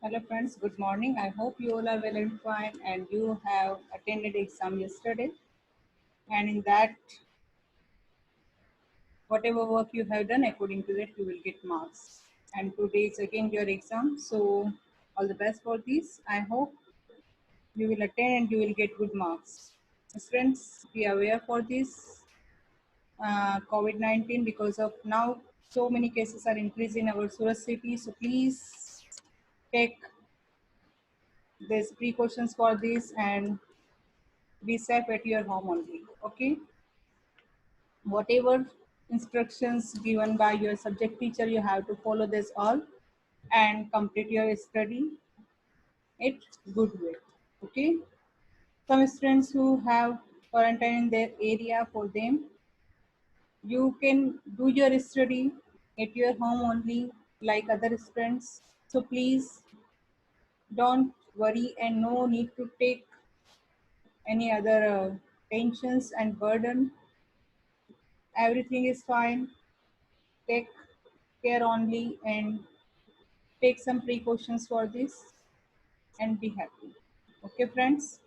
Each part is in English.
Hello friends, good morning. I hope you all are well and fine and you have attended exam yesterday, and in that whatever work you have done according to that you will get marks. And today is again your exam, so all the best for this. I hope you will attend and you will get good marks. Friends, be aware for this COVID-19 because of now so many cases are increasing in our Surat city. So please take these precautions for this and be safe at your home only. Okay, whatever instructions given by your subject teacher, you have to follow this all and complete your study it good way. Okay, some students who have quarantine in their area, for them you can do your study at your home only like other students. So please don't worry and no need to take any other tensions and burden. Everything is fine. Take care only and take some precautions for this and be happy. Okay, friends.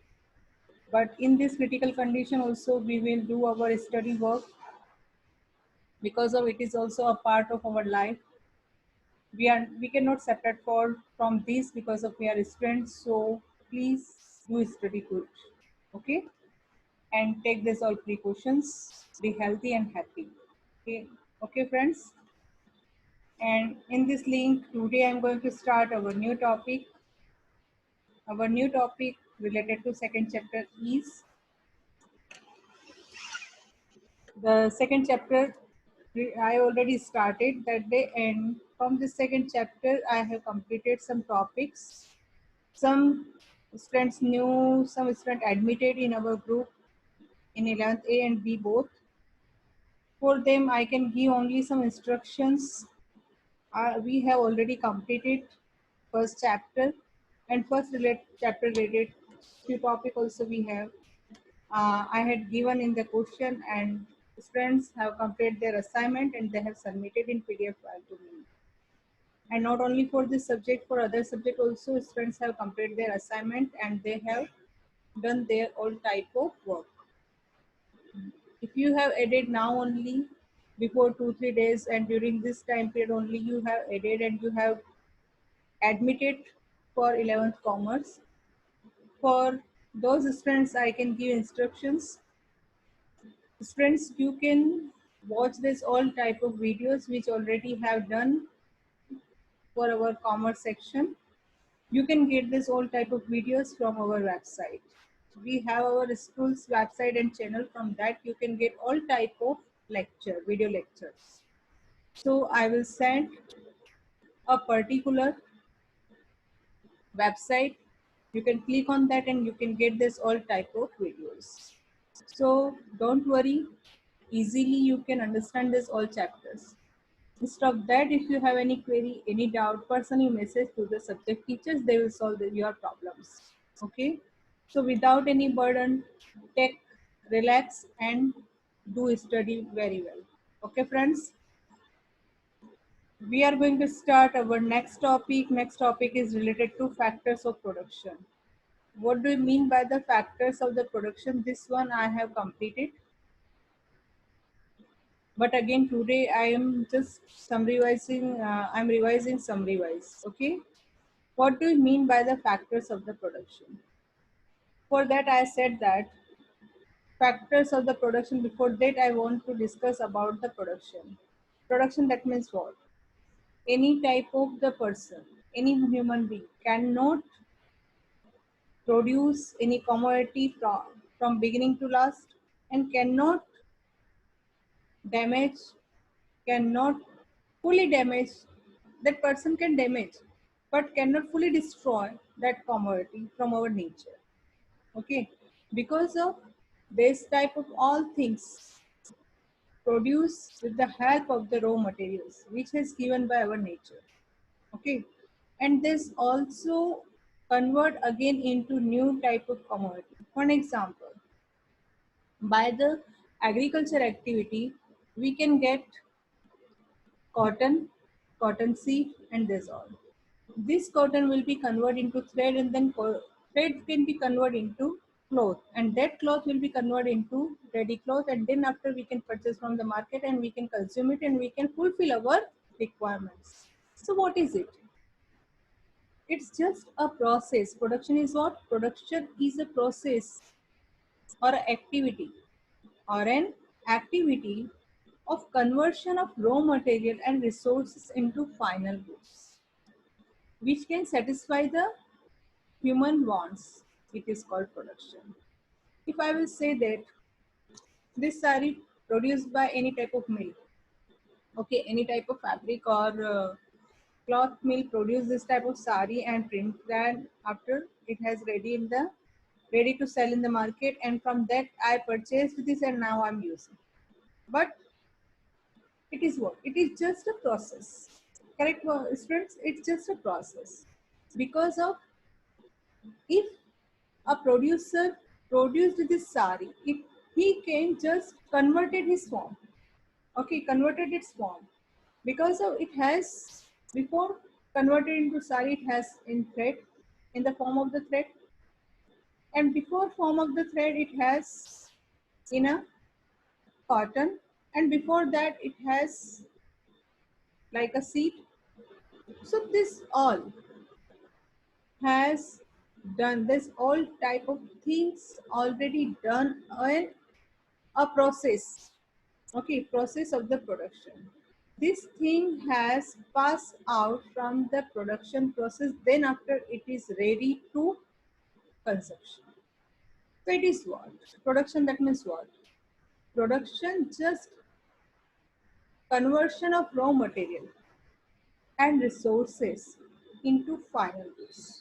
But in this critical condition, also we will do our study work because of it is also a part of our life. We cannot separate from this because of we are students. So please do study good. Okay, and take this all precautions. Be healthy and happy. Okay, okay, friends. And in this link today, I'm going to start our new topic. Our new topic related to second chapter is the second chapter. I already started that day, and from the second chapter, I have completed some topics. Some students knew, some students admitted in our group in 11th A and B both. For them, I can give only some instructions. We have already completed first chapter, and chapter related few topic also we have. I had given in the question, and students have completed their assignment and they have submitted in PDF file to me. And not only for this subject, for other subject also students have completed their assignment and they have done their all type of work. If you have added now only before 2 3 days and during this time period only you have added and you have admitted for 11th commerce, for those students I can give instructions. Friends, you can watch this all type of videos which already have done for our commerce section. You can get this all type of videos from our website. We have our school's website and channel. From that you can get all type of video lectures. So I will send a particular website. You can click on that and you can get this all type of videos. So don't worry, easily you can understand this all chapters. Instead of that, if you have any query, any doubt, personally message to the subject teachers, they will solve your problems. Okay. So without any burden, take, relax and do study very well. Okay, friends. We are going to start our next topic. Next topic is related to factors of production. What do you mean by the factors of the production? This one I have completed. But again today I am just summarizing. I'm revising summary wise. Okay. What do you mean by the factors of the production? For that I said that factors of the production. Before that I want to discuss about the production. Production, that means what? Any type of the person, any human being cannot produce any commodity from beginning to last and cannot damage, cannot fully damage. That person can damage but cannot fully destroy that commodity from our nature. Okay, because of this type of all things produced with the help of the raw materials which is given by our nature. Okay, and this also convert again into new type of commodity. For an example, by the agriculture activity we can get cotton, cotton seed and this all. this cotton will be converted into thread, and then thread can be converted into cloth, and that cloth will be converted into ready cloth, and then after we can purchase from the market and we can consume it and we can fulfill our requirements. So what is it? It's just a process. Production is what? Production is a process or an activity of conversion of raw material and resources into final goods, which can satisfy the human wants. It is called production. If I will say that this sari produced by any type of mill, okay, any type of fabric or cloth mill produce this type of sari and print that after it has ready to sell in the market, and from that I purchased this and now I'm using. But it is what? It is just a process. Correct, students? It's just a process. Because of, if a producer produced this sari, if he can just converted his form, okay, converted its form, because of it has before converted into sari, it has in thread, in the form of the thread, and before form of the thread it has in a cotton, and before that it has like a seed. So this all has done, this all type of things already done in a process, okay, process of the production. This thing has passed out from the production process, then after it is ready to consumption. So it is what? Production, that means what? Production just conversion of raw material and resources into final goods,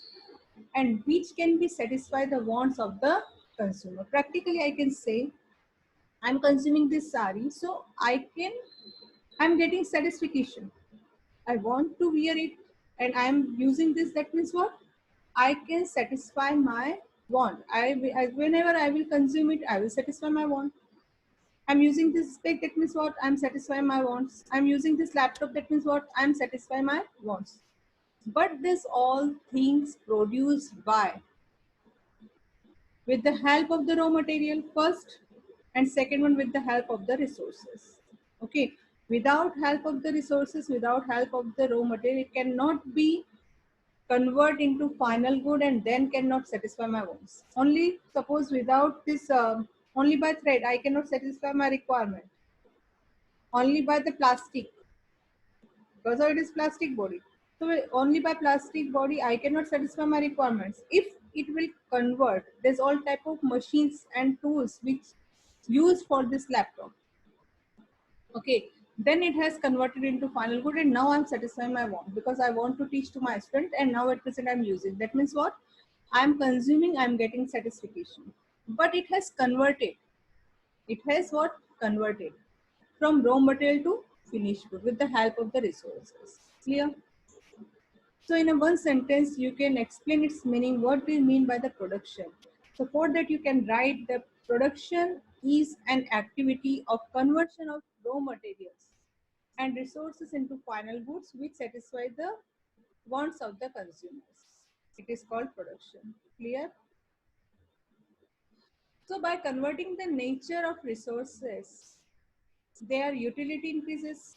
and which can be satisfy the wants of the consumer. Practically I can say I'm consuming this sari, so I'm getting satisfaction. I want to wear it and I'm using this. That means what? I can satisfy my want. Whenever I will consume it, I will satisfy my want. I'm using this spec. That means what? I'm satisfying my wants. I'm using this laptop. That means what? I'm satisfying my wants. But this all things produced by, with the help of the raw material first, and second one with the help of the resources. Okay, without help of the resources, without help of the raw material, it cannot be convert into final good and then cannot satisfy my wants. Only suppose without this only by thread I cannot satisfy my requirement, only by the plastic, because it is plastic body. So only by plastic body I cannot satisfy my requirements. If it will convert, there's all type of machines and tools which used for this laptop. Okay, then it has converted into final good, and now I'm satisfying my want because I want to teach to my student, and now at present I'm using. That means what? I'm consuming, I'm getting satisfaction. But it has converted. It has what? Converted from raw material to finished good with the help of the resources. Clear? So in a one sentence, you can explain its meaning. What do you mean by the production? So for that, you can write the production is an activity of conversion of raw materials and resources into final goods which satisfy the wants of the consumers. It is called production. Clear? So by converting the nature of resources, their utility increases.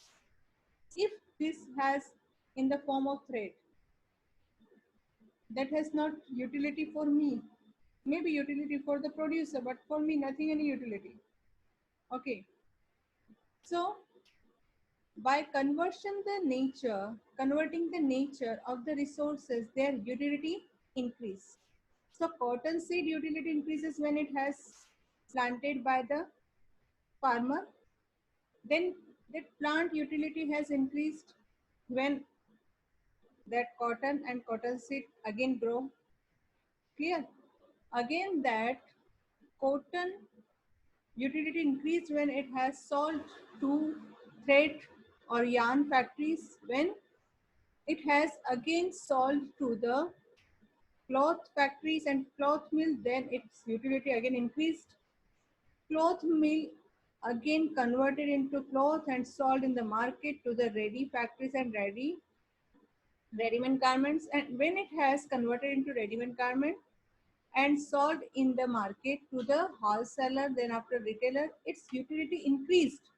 If this has in the form of thread, that has not utility for me, maybe utility for the producer, but for me nothing any utility. Okay, so by converting the nature of the resources, their utility increase. So cotton seed utility increases when it has planted by the farmer, then that plant utility has increased when that cotton and cotton seed again grow. Clear? Again that cotton utility increased when it has sold to thread or yarn factories, when it has again sold to the cloth factories and cloth mill, then its utility again increased. Cloth mill again converted into cloth and sold in the market to the ready factories and ready ready-made garments, and when it has converted into ready-made garment and sold in the market to the wholesaler, then after retailer, its utility increased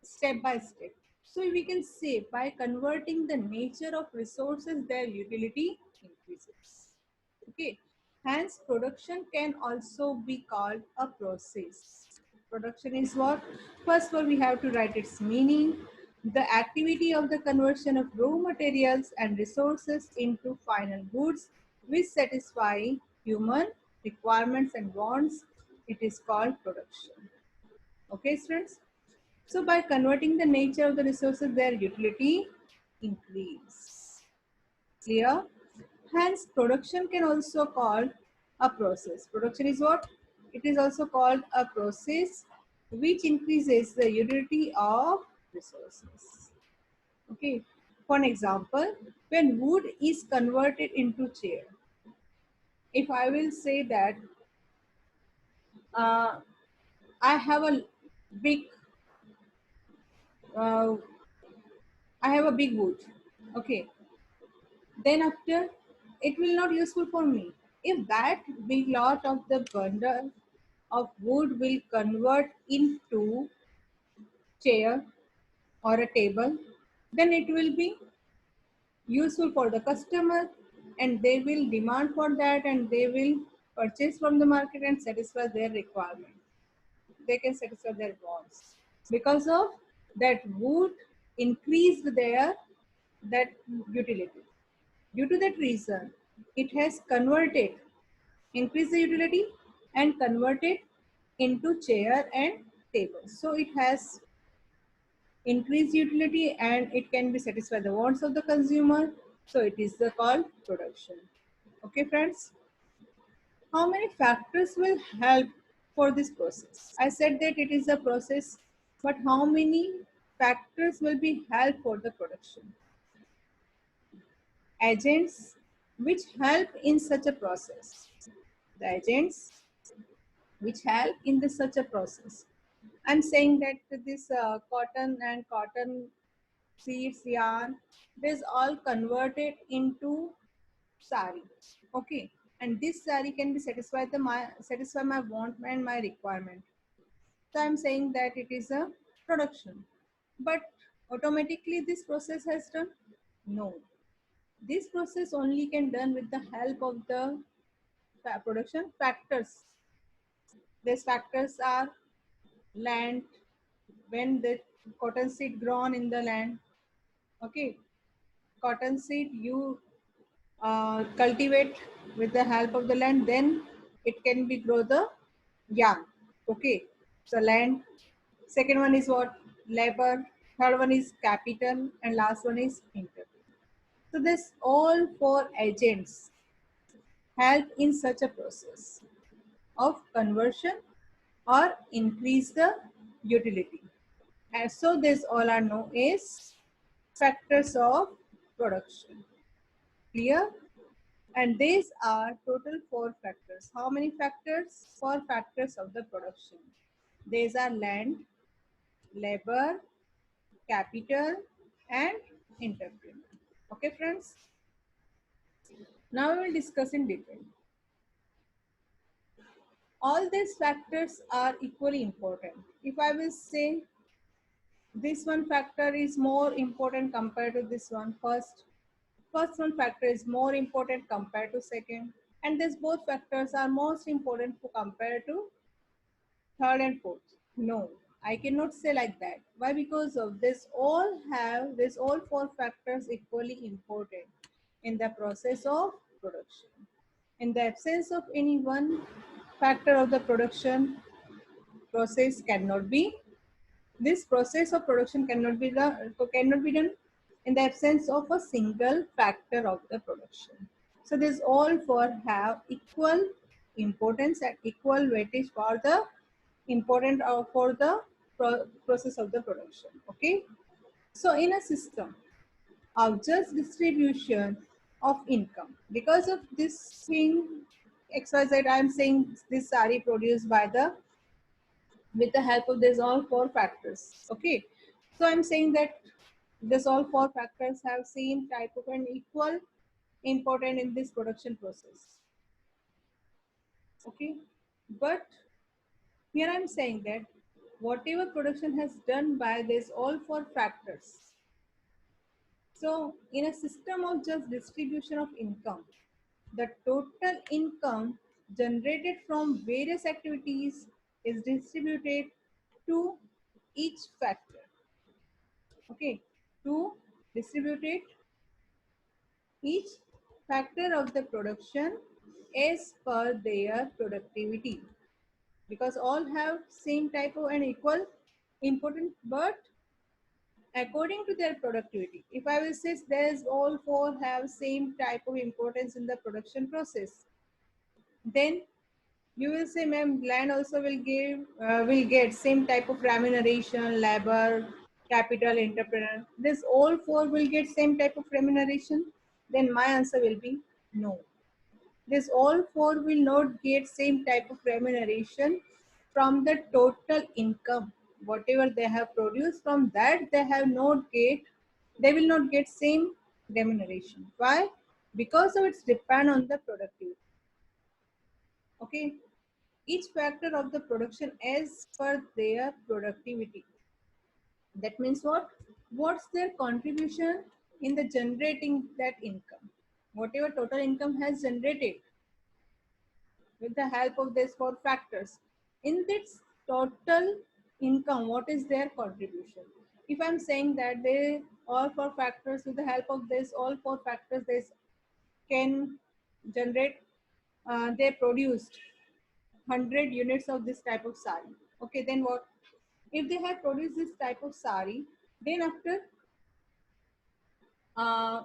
step by step. So we can say by converting the nature of resources, their utility increases. Okay. Hence, production can also be called a process. Production is what? First of all, we have to write its meaning. The activity of the conversion of raw materials and resources into final goods which satisfy human requirements and wants. It is called production. Okay, students? So by converting the nature of the resources, their utility increase. Clear? Hence, production can also called a process. Production is what? It is also called a process which increases the utility of resources. Okay. For an example, when wood is converted into chair, if I will say that uh, I have a big, uh, I have a big wood. Okay. Then after, it will not useful for me. If that big lot of the bundle of wood will convert into chair or a table, then it will be useful for the customer, and they will demand for that, and they will purchase from the market and satisfy their requirement. They can satisfy their wants because of that wood increased their that utility. Due to that reason, it has converted, increased the utility and converted into chair and table. So it has increased utility and it can be satisfy the wants of the consumer. So it is the called production. Okay, friends. How many factors will help for this process? I said that it is a process, but how many factors will be help for the production? Agents which help in such a process. The agents which help in this such a process. I'm saying that this cotton and cotton seeds, yarn, this all converted into sari. Okay, and this sari can be satisfy my want and my requirement. So I'm saying that it is a production, but automatically this process has done. No, this process only can done with the help of the production factors. These factors are land, when the cotton seed grown in the land. Okay, cotton seed you cultivate with the help of the land, then it can be grow the yarn. Okay, so land. Second one is what? Labor. Third one is capital, and last one is income. So this all four agents help in such a process of conversion or increase the utility. And so this all are known as factors of production. Clear? And these are total four factors. How many factors? Four factors of the production. These are land, labor, capital, and entrepreneur. Okay, friends? Now we will discuss in detail. All these factors are equally important. If I will say this one factor is more important compared to this one, first one factor is more important compared to second, and these both factors are most important to compare to third and fourth. No, I cannot say like that. Why? Because of this all four factors equally important in the process of production. In the absence of any one factor of the production, process cannot be this process of production cannot be done in the absence of a single factor of the production. So these all four have equal importance and equal weightage for the important for the process of the production. Okay. So in a system of just distribution of income, because of this thing XYZ, I am saying this sari produced by the with the help of these all four factors. Okay. So I'm saying that This all four factors have same type of and equal important in this production process. Okay, but here I'm saying that whatever production has done by this all four factors. So in a system of just distribution of income, the total income generated from various activities is distributed to each factor. Okay, to distribute each factor of the production as per their productivity, because all have same type of and equal important, but according to their productivity. If I will say there's all four have same type of importance in the production process, then you will say, ma'am, land also will get same type of remuneration, labor, capital, entrepreneur. This all four will get same type of remuneration. Then my answer will be no. This all four will not get same type of remuneration from the total income. Whatever they have produced from that, they will not get same remuneration. Why? Because of its depend on the productivity. Okay, each factor of the production as per their productivity. That means what? What's their contribution in the generating that income? Whatever total income has generated with the help of these four factors. In this total income, what is their contribution? If I'm saying that they all four factors, with the help of this all four factors, they can generate, they produced 100 units of this type of sari. Okay, then what? If they have produced this type of sari, then after uh,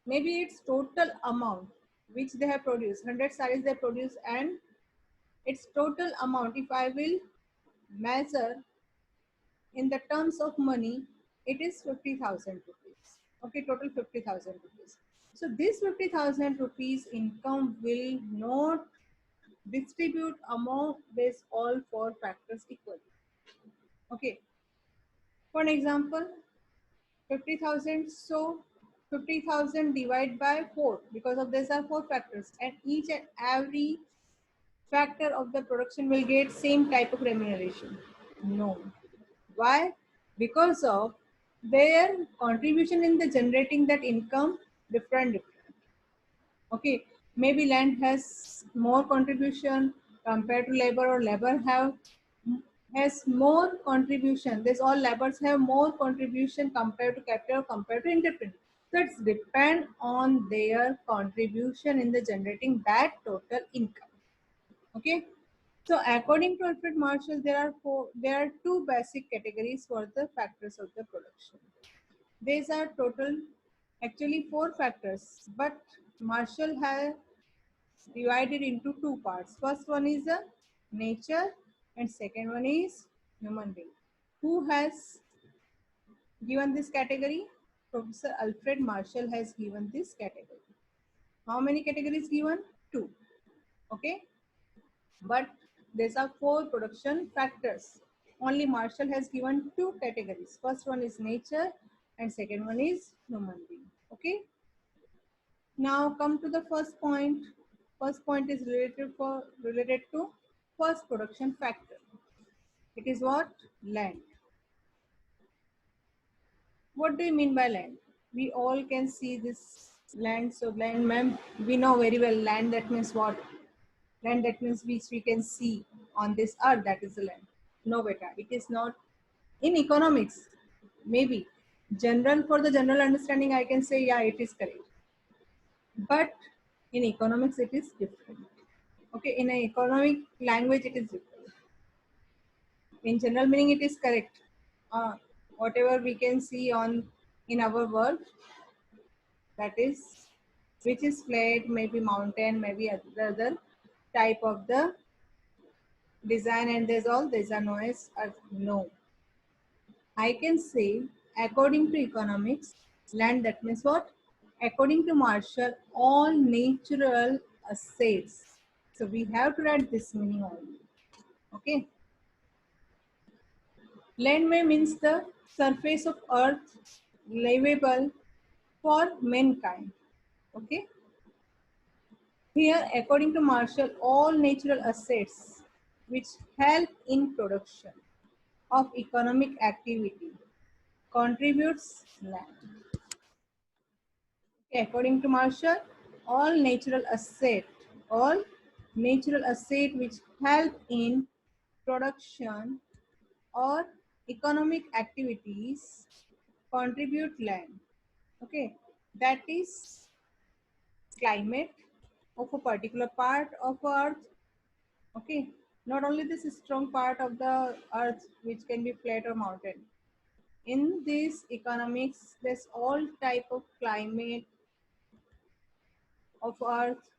maybe its total amount which they have produced, 100 saris they produce, and its total amount, if I will measure in the terms of money, it is 50,000 rupees. Okay, total 50,000 rupees. So this 50,000 rupees income will not distribute among these all four factors equally. Okay, for an example, 50,000. So 50,000 divided by 4, because of these are four factors, and each and every factor of the production will get same type of remuneration. No. Why? Because of their contribution in the generating that income different. Okay, maybe land has more contribution compared to labor, or labor has more contribution. This all labors have more contribution compared to capital, compared to entrepreneur. So it's depend on their contribution in the generating that total income. Okay. So according to Alfred Marshall, there are two basic categories for the factors of the production. These are total, actually four factors, but Marshall has divided into two parts. First one is the nature, and second one is human being. Who has given this category? Professor Alfred Marshall has given this category. How many categories given? Two. Okay. But these are four production factors. Only Marshall has given two categories. First one is nature and second one is human being. Okay. Now come to the first point. First point is related to first production factor. It is what? Land. What do you mean by land? We all can see this land. So land, ma'am, we know very well land. That means what? Land, that means which we can see on this earth, that is the land. No, beta, it is not. In economics, maybe general, for the general understanding, I can say yeah, it is correct, but in economics it is different. Okay, in an economic language it is different. In general meaning it is correct. Whatever we can see on in our world, that is, which is flat, maybe mountain, maybe other type of the design, and there's all these are noise or no. I can say according to economics, land, that means what? According to Marshall, all natural assets. So we have to write this meaning only. Okay. Land may means the surface of earth livable for mankind. Okay. Here, according to Marshall, all natural assets which help in production of economic activity contributes land. Okay, according to Marshall, all all natural asset which help in production or economic activities contribute land. Okay, that is climate of a particular part of earth. Okay, not only this strong part of the earth which can be flat or mountain. In this economics, there's all type of climate of earth,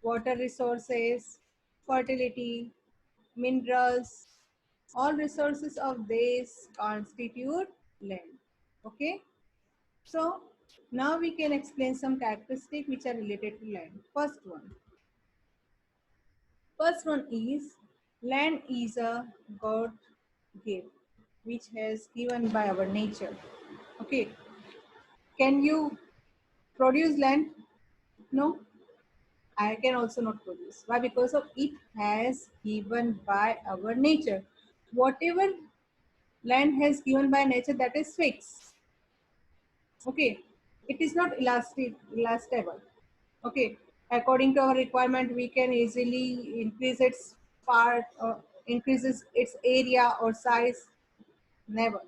water resources, fertility, minerals, all resources of this constitute land. Okay, so now we can explain some characteristics which are related to land. First one is land is a God gift which has given by our nature. Okay, can you produce land? No, I can also not produce. Why? Because of it has given by our nature. Whatever land has given by nature, that is fixed. Okay, it is not elastable. Okay, according to our requirement, we can easily increase its part or increases its area or size. Never,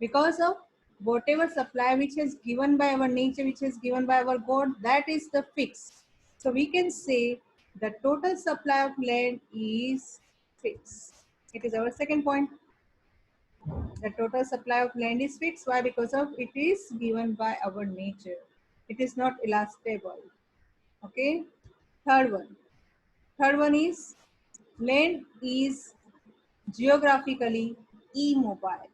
because of whatever supply which is given by our nature, which is given by our God, that is the fixed. So we can say the total supply of land is fixed. It is our second point. The total supply of land is fixed. Why? Because of it is given by our nature. It is not elastable. Okay. Third one. Third one is land is geographically immobile.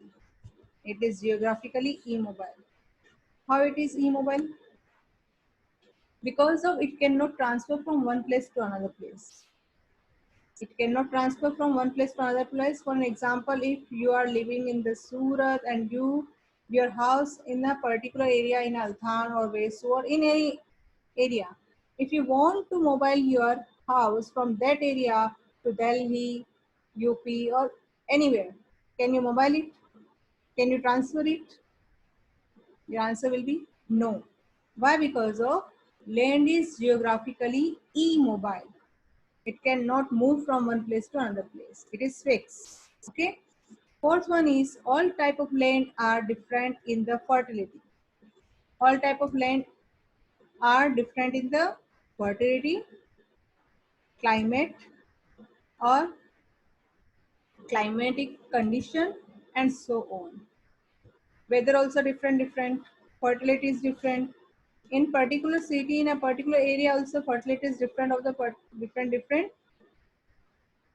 It is geographically immobile. How it is immobile? Because of it cannot transfer from one place to another place. It cannot transfer from one place to another place. For an example, if you are living in the Surat and your house in a particular area in Althan or Vesu or in any area, if you want to mobile your house from that area to Delhi, UP or anywhere, can you mobile it? Can you transfer it? The answer will be no. Why? Because of land is geographically immobile. It cannot move from one place to another place. It is fixed. Okay. Fourth one is all type of land are different in the fertility. All type of land are different in the fertility, climate or climatic condition and so on. Weather also different. Fertility is different. In particular city, in a particular area also fertility is different of the different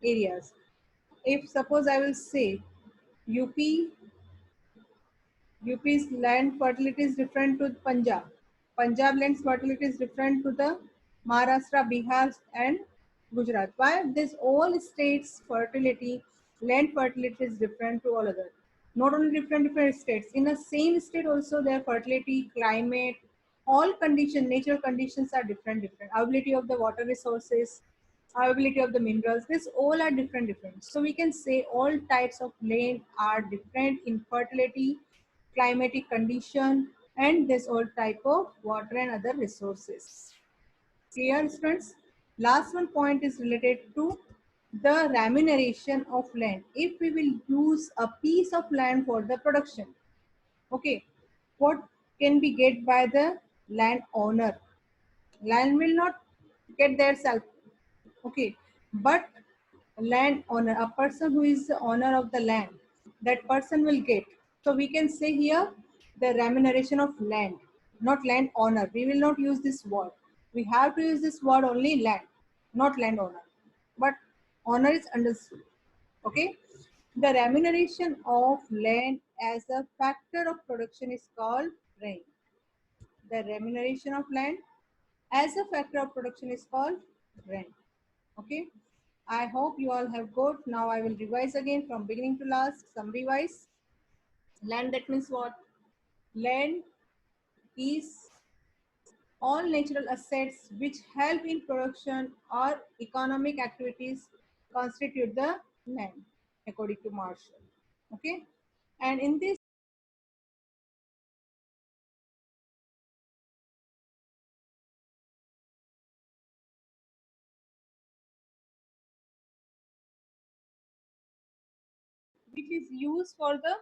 areas. If suppose I will say UP UP's land fertility is different to Punjab. Punjab land's fertility is different to the Maharashtra, Bihar, and Gujarat. Why? This all states fertility, land fertility is different to all other. Not only different states. In the same state also their fertility, climate, all condition, natural conditions are different. Availability of the water resources, availability of the minerals, this all are different. So we can say all types of land are different in fertility, climatic condition, and this all type of water and other resources. Clear, students? Last one point is related to the remuneration of land. If we will use a piece of land for the production, okay, what can be get by the land owner? Land will not get their self, okay, but landowner, a person who is the owner of the land, that person will get. So we can say here the remuneration of land, not landowner. We will not use this word. We have to use this word only land, not landowner. But owner is understood. Okay. The remuneration of land as a factor of production is called rent. The remuneration of land as a factor of production is called rent. Okay. I hope you all have got. Now I will revise again from beginning to last. Some revise. Land, that means what? Land is all natural assets which help in production or economic activities constitute the land, according to Marshall. Okay, and in this, which is used for the,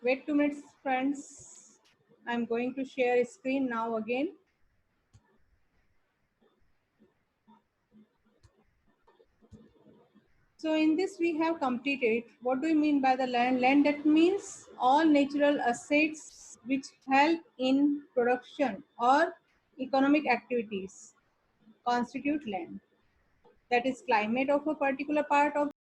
wait 2 minutes, friends. I'm going to share a screen now again. So in this we have completed. What do you mean by the land? Land, that means all natural assets which help in production or economic activities constitute land. That is climate of a particular part of